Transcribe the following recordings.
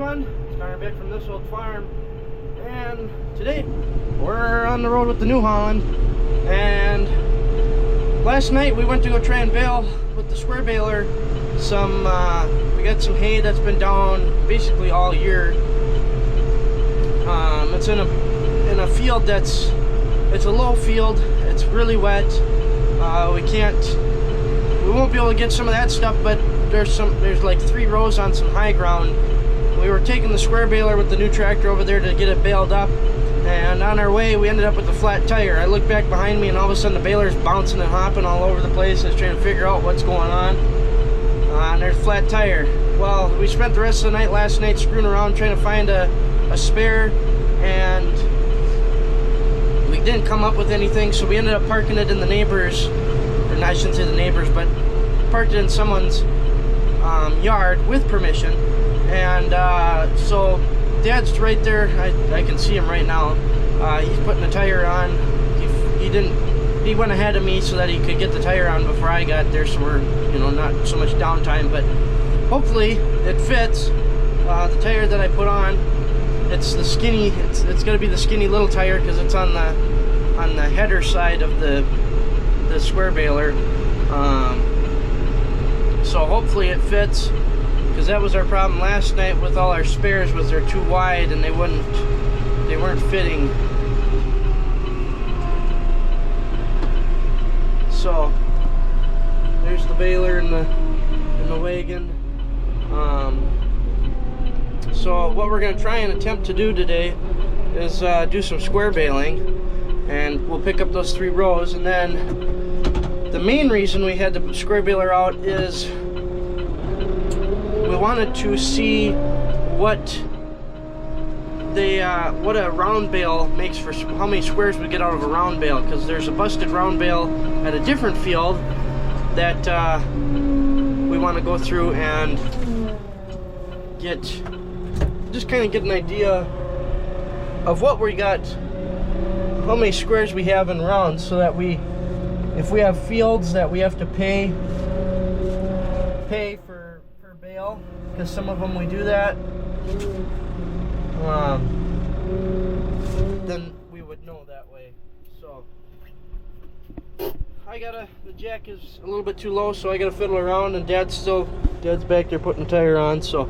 everyone, it's Connor back from This Old Farm, and today we're on the road with the New Holland. And last night we went to go try and bale with the square baler we got some hay that's been down basically all year. It's in a field it's a low field, it's really wet. We won't be able to get some of that stuff, but there's like 3 rows on some high ground. We were taking the square baler with the new tractor over there to get it baled up, and on our way we ended up with a flat tire. I looked back behind me and all of a sudden the baler's bouncing and hopping all over the place. I was trying to figure out what's going on, and there's a flat tire. Well, we spent the rest of the night last night screwing around trying to find a spare, and we didn't come up with anything, so we ended up parking it in the neighbor's, or I shouldn't say the neighbor's, but parked it in someone's yard with permission. And so Dad's right there. I can see him right now. He's putting the tire on. He went ahead of me so that he could get the tire on before I got there, so we're, not so much downtime, but hopefully it fits. The tire that I put on, it's the skinny, it's gonna be the skinny little tire because it's on the header side of the square baler. So hopefully it fits, because that was our problem last night with all our spares, was they're too wide and they weren't fitting. So there's the baler in the wagon. So what we're going to try and attempt to do today is do some square baling, and we'll pick up those 3 rows. And then the main reason we had the square baler out is we wanted to see what a round bale makes, for how many squares we get out of a round bale, because there's a busted round bale at a different field that we want to go through and just kind of get an idea of what we got, how many squares we have in rounds, so that if we have fields that we have to pay for per bale, because some of them we do that, then we would know that way. So the jack is a little bit too low, so I gotta fiddle around, and Dad's back there putting the tire on. So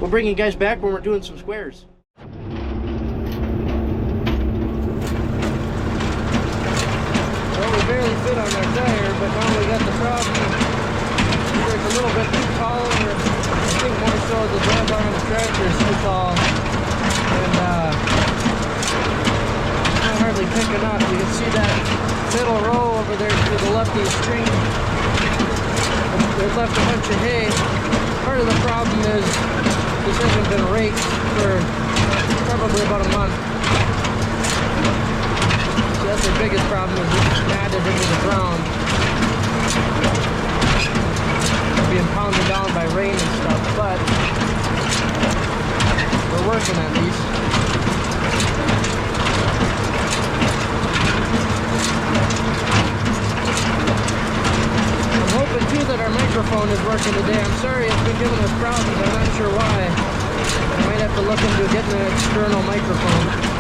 we'll bring you guys back when we're doing some squares. Well, we barely fit on our tire, but now we got the problem. It's a little bit too tall, or I think more so the drawbar on the tractor is too tall, and not hardly picking up. You can see that middle row over there to the left of the screen. It left a bunch of hay. Part of the problem is this hasn't been raked for probably about a month. So that's the biggest problem, is it's matted into the ground, being pounded down by rain and stuff, but we're working at least. I'm hoping too that our microphone is working today. I'm sorry it's been giving us problems, I'm not sure why. I might have to look into getting an external microphone.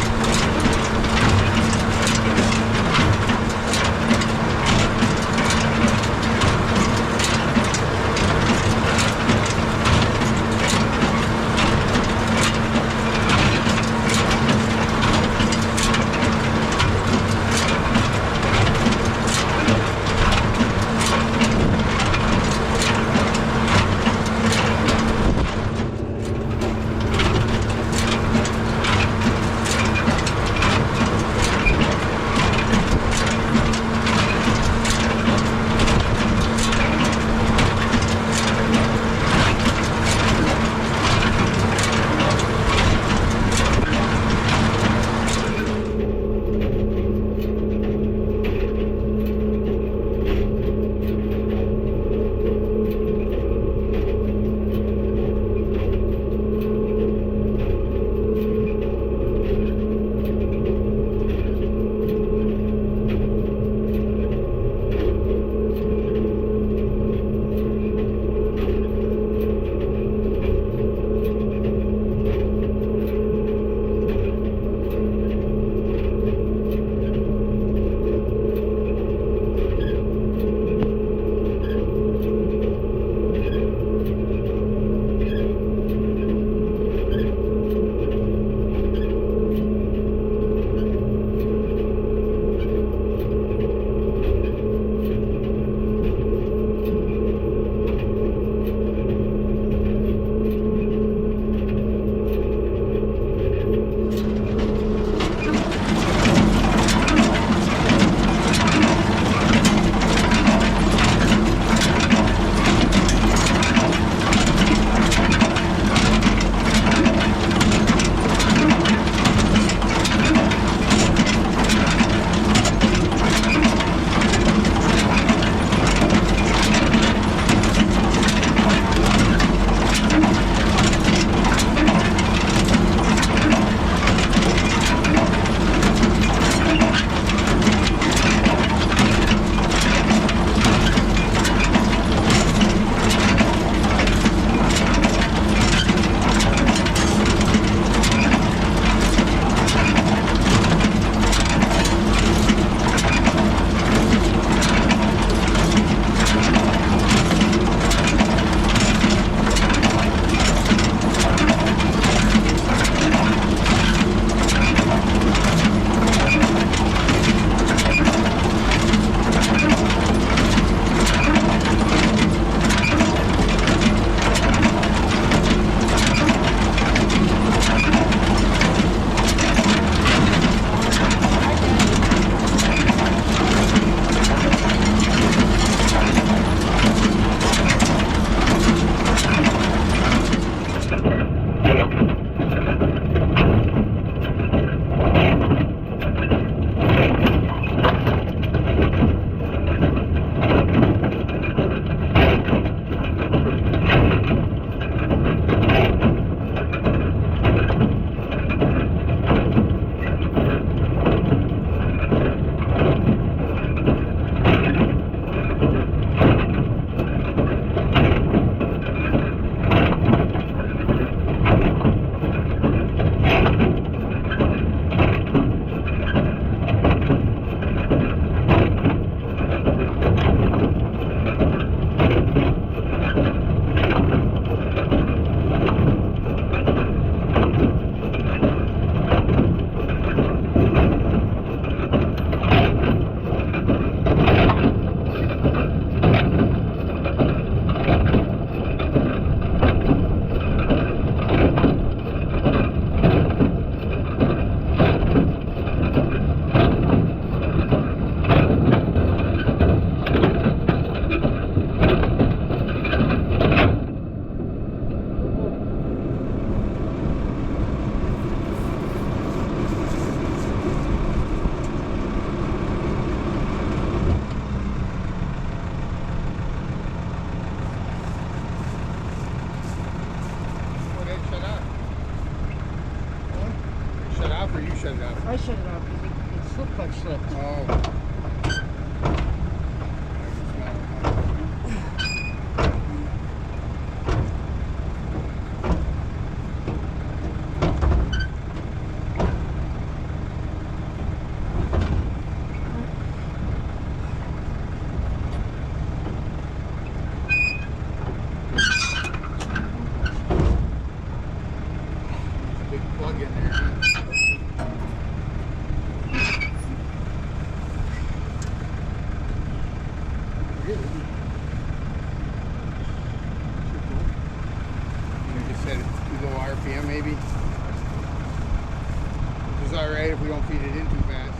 off or you shut it off? I shut it off because the slip clutch slipped. Oh. Big plug in there, huh? Really? You just said it's too low RPM maybe? Which is alright if we don't feed it in too fast.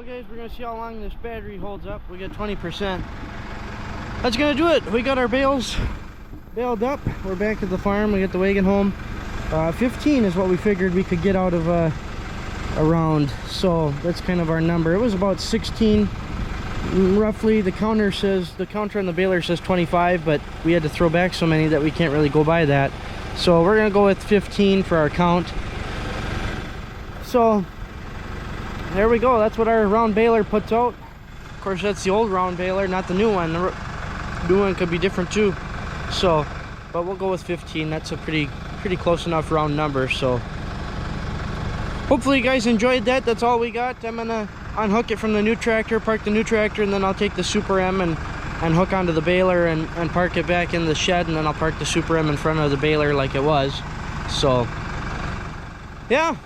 Guys, we're gonna see how long this battery holds up. We got 20%. That's gonna do it. We got our bales baled up. We're back at the farm. We got the wagon home. 15 is what we figured we could get out of a round, so that's kind of our number. It was about 16 roughly. The counter on the baler says 25, but we had to throw back so many that we can't really go by that, so we're gonna go with 15 for our count. So there we go. That's what our round baler puts out. Of course, that's the old round baler, not the new one. The new one could be different too. So, but we'll go with 15. That's a pretty close enough round number. So, hopefully you guys enjoyed that. That's all we got. I'm gonna unhook it from the new tractor, park the new tractor, and then I'll take the Super M and hook onto the baler and park it back in the shed, and then I'll park the Super M in front of the baler like it was. So, yeah.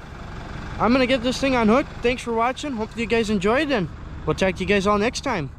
I'm gonna get this thing unhooked. Thanks for watching. Hopefully you guys enjoyed, and we'll talk to you guys all next time.